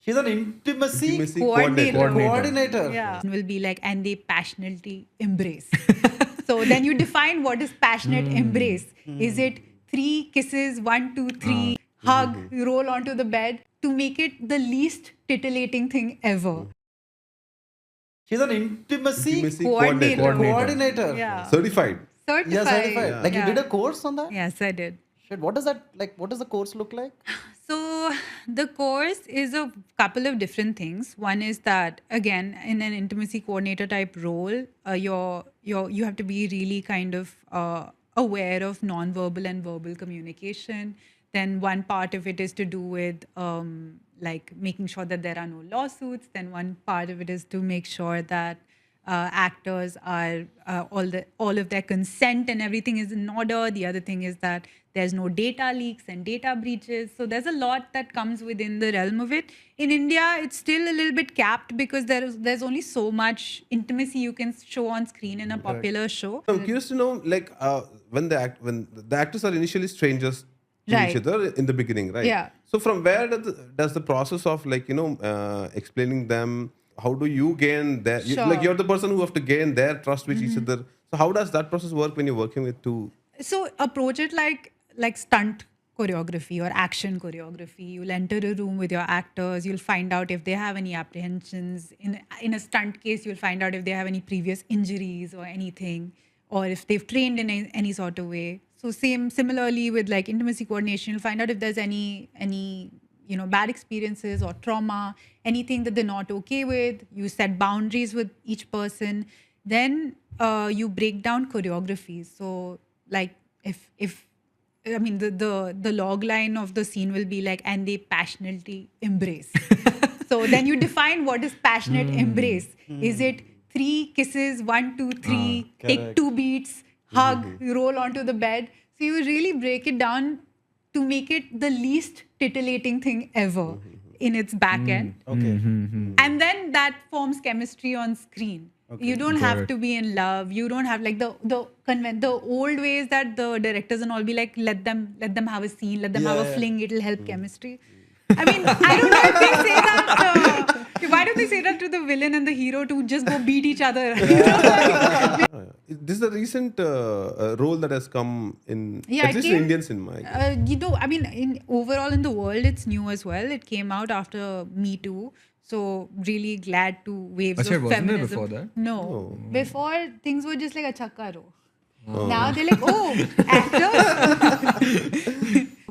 She's an intimacy coordinator. Yeah. Will be like, and they passionately embrace. So then you define what is passionate embrace. Is it 3 kisses, 1, 2, 3, hug, roll onto the bed to make it the least titillating thing ever? She's an intimacy coordinator. Yeah. Certified. Certified. Yeah, certified. Yeah. Like you did a course on that? Yes, I did. Shit, what does that like? What does the course look like? So the course is a couple of different things. One is that again, in an intimacy coordinator type role, you have to be really kind of aware of non-verbal and verbal communication. Then one part of it is to do with like making sure that there are no lawsuits. Then one part of it is to make sure that actors are all of their consent and everything is in order. The other thing is that there's no data leaks and data breaches. So there's a lot that comes within the realm of it. In India, it's still a little bit capped because there's only so much intimacy you can show on screen in a popular show. I'm curious to know, like, when the actors are initially strangers to Right. each other in the beginning, right? Yeah. So from where does the process of, like, explaining them, how do you gain their, Sure. like, you're the person who have to gain their trust with each other. So how does that process work when you're working with two? So approach it like stunt choreography or action choreography. You'll enter a room with your actors. You'll find out if they have any apprehensions. In a stunt case, you'll find out if they have any previous injuries or anything, or if they've trained in any sort of way. So similarly with like intimacy coordination, you'll find out if there's any bad experiences or trauma, anything that they're not okay with. You set boundaries with each person. Then you break down choreographies. So like if I mean the log line of the scene will be like, and they passionately embrace. So then you define what is passionate embrace. Is it 3 kisses, 1, 2, 3, take correct. 2 beats, hug, roll onto the bed. So you really break it down to make it the least titillating thing ever in its back end. Okay. And then that forms chemistry on screen. You don't have to be in love. You don't have like the old ways that the directors and all be like, let them have a scene, let them have a fling, it'll help chemistry. I mean, I don't know if they say that. Why don't they say that to the villain and the hero to just go beat each other? You know? This is a recent role that has come in, Yeah, at it least came- in Indian cinema. I guess. I mean, overall in the world, it's new as well. It came out after Me Too. So really glad to waves Achha, of wasn't there feminism. before that? No. Before, things were just like a chakkaro. Now they're like, oh, actors?